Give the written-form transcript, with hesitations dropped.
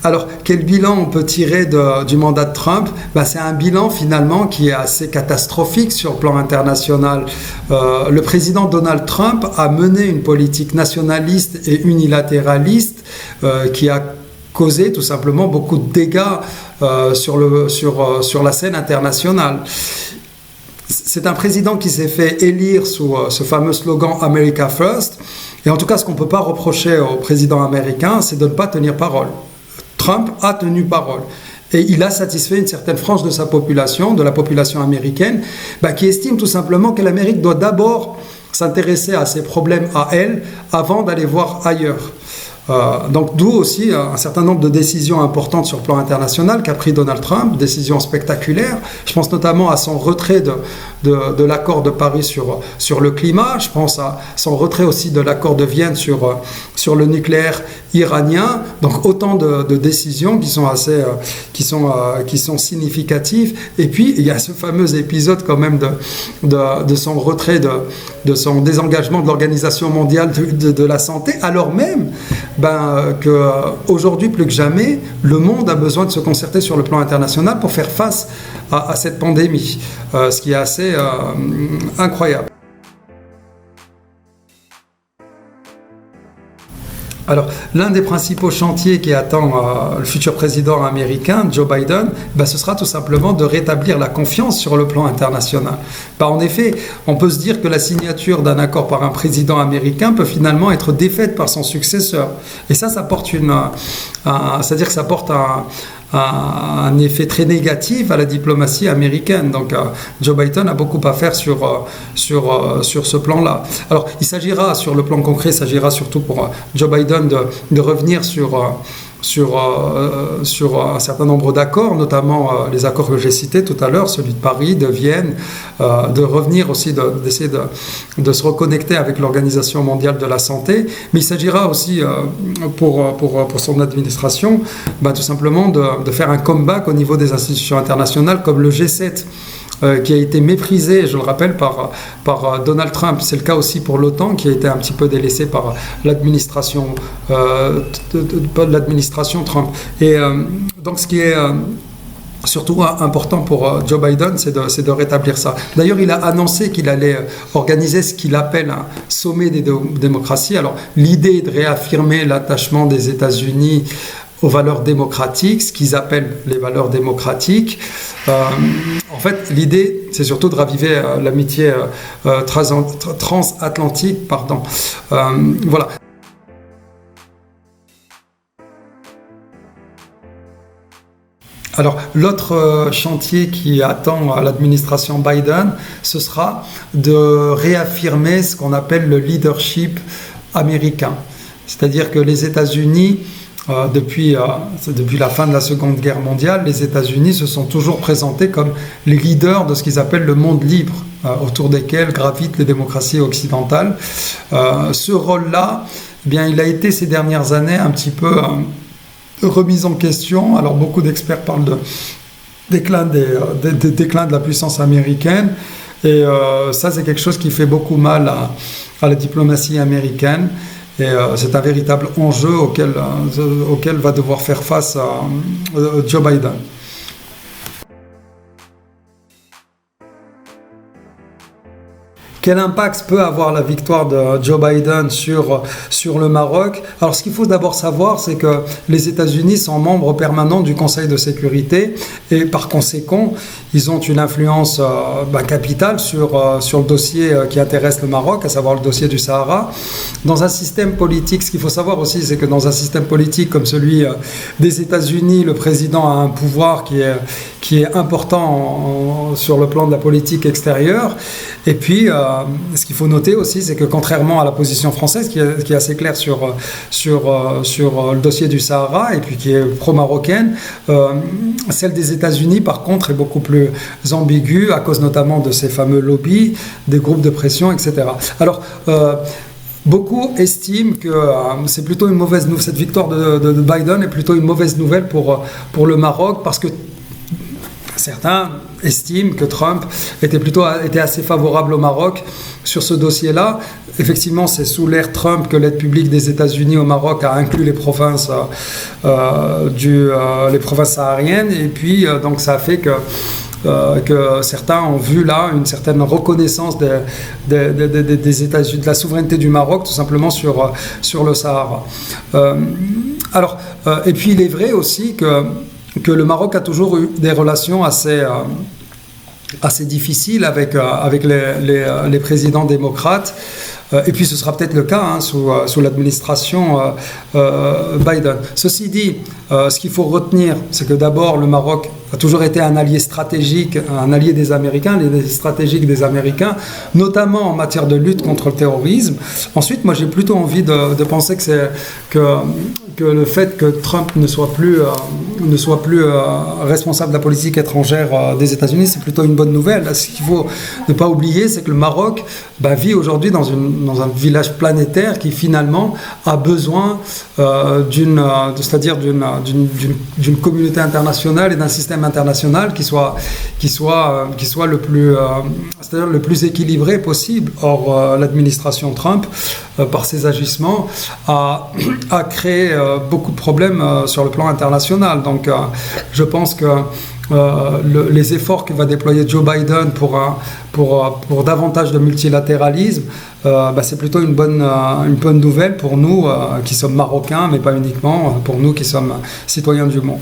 Alors, quel bilan on peut tirer du mandat de Trump? C'est un bilan finalement qui est assez catastrophique sur le plan international. Le président Donald Trump a mené une politique nationaliste et unilatéraliste qui a causé tout simplement beaucoup de dégâts sur la scène internationale. C'est un président qui s'est fait élire sous ce fameux slogan America First. Et en tout cas, ce qu'on ne peut pas reprocher au président américain, c'est de ne pas tenir parole. Trump a tenu parole. Et il a satisfait une certaine frange de sa population, de la population américaine, qui estime tout simplement que l'Amérique doit d'abord s'intéresser à ses problèmes à elle avant d'aller voir ailleurs. Donc d'où aussi un certain nombre de décisions importantes sur le plan international qu'a pris Donald Trump, décisions spectaculaires. Je pense notamment à son retrait de l'accord de Paris sur le climat. Je pense à son retrait aussi de l'accord de Vienne sur le nucléaire iranien. Donc autant de décisions qui sont significatives. Et puis il y a ce fameux épisode quand même de son retrait, de son désengagement de l'Organisation mondiale de la santé, alors même qu'aujourd'hui plus que jamais, le monde a besoin de se concerter sur le plan international pour faire face à cette pandémie, ce qui est assez incroyable. Alors, l'un des principaux chantiers qui attend le futur président américain, Joe Biden, ce sera tout simplement de rétablir la confiance sur le plan international. En effet, on peut se dire que la signature d'un accord par un président américain peut finalement être défaite par son successeur. Et ça porte c'est-à-dire que ça porte un effet très négatif à la diplomatie américaine. Donc Joe Biden a beaucoup à faire sur ce plan-là. Alors il s'agira, sur le plan concret, surtout pour Joe Biden de revenir sur un certain nombre d'accords, notamment les accords que j'ai cités tout à l'heure, celui de Paris, de Vienne, de revenir aussi, d'essayer de se reconnecter avec l'Organisation mondiale de la santé. Mais il s'agira aussi, pour son administration, tout simplement de faire un comeback au niveau des institutions internationales comme le G7, qui a été méprisé, je le rappelle, par Donald Trump. C'est le cas aussi pour l'OTAN, qui a été un petit peu délaissé par l'administration Trump. Et donc ce qui est surtout important pour Joe Biden, c'est de rétablir ça. D'ailleurs, il a annoncé qu'il allait organiser ce qu'il appelle un sommet des démocraties. Alors, l'idée est de réaffirmer l'attachement des États-Unis aux valeurs démocratiques, ce qu'ils appellent les valeurs démocratiques. En fait, l'idée, c'est surtout de raviver l'amitié transatlantique. Voilà. Alors, l'autre chantier qui attend l'administration Biden, ce sera de réaffirmer ce qu'on appelle le leadership américain. C'est-à-dire que les États-Unis, depuis la fin de la Seconde Guerre mondiale, les États-Unis se sont toujours présentés comme les leaders de ce qu'ils appellent le monde libre, autour desquels gravitent les démocraties occidentales. Ce rôle-là, il a été ces dernières années un petit peu remis en question. Alors beaucoup d'experts parlent de déclin de la puissance américaine, et ça c'est quelque chose qui fait beaucoup mal à la diplomatie américaine. Et c'est un véritable enjeu auquel va devoir faire face Joe Biden. Quel impact peut avoir la victoire de Joe Biden sur le Maroc? Alors, ce qu'il faut d'abord savoir, c'est que les États-Unis sont membres permanents du Conseil de sécurité et par conséquent, ils ont une influence capitale sur le dossier qui intéresse le Maroc, à savoir le dossier du Sahara. Dans un système politique, ce qu'il faut savoir aussi, c'est que dans un système politique comme celui des États-Unis, le président a un pouvoir qui est important sur le plan de la politique extérieure. Et puis, ce qu'il faut noter aussi, c'est que contrairement à la position française, qui est assez claire sur le dossier du Sahara, et puis qui est pro-marocaine, celle des États-Unis, par contre, est beaucoup plus ambiguë, à cause notamment de ces fameux lobbies, des groupes de pression, etc. Alors, beaucoup estiment que c'est plutôt une mauvaise nouvelle. Cette victoire de Biden est plutôt une mauvaise nouvelle pour le Maroc, parce que certains estime que Trump était assez favorable au Maroc sur ce dossier-là. Effectivement, c'est sous l'ère Trump que l'aide publique des États-Unis au Maroc a inclus les provinces sahariennes, et puis donc ça a fait que certains ont vu là une certaine reconnaissance des États-Unis, de la souveraineté du Maroc, tout simplement sur le Sahara. Et puis il est vrai aussi que le Maroc a toujours eu des relations assez difficiles avec les présidents démocrates. Et puis ce sera peut-être le cas sous l'administration Biden. Ceci dit, ce qu'il faut retenir, c'est que d'abord le Maroc a toujours été un allié stratégique, un allié des Américains, l'allié stratégique des Américains, notamment en matière de lutte contre le terrorisme. Ensuite, moi j'ai plutôt envie de penser que le fait que Trump ne soit plus responsable de la politique étrangère des États-Unis, c'est plutôt une bonne nouvelle. Ce qu'il faut ne pas oublier, c'est que le Maroc vit aujourd'hui dans un village planétaire qui finalement a besoin d'une communauté internationale et d'un système international qui soit le plus équilibré possible. Or, l'administration Trump, par ses agissements, a créé beaucoup de problèmes sur le plan international. Donc, je pense que les efforts que va déployer Joe Biden pour davantage de multilatéralisme, c'est plutôt une bonne nouvelle pour nous qui sommes marocains, mais pas uniquement, pour nous qui sommes citoyens du monde.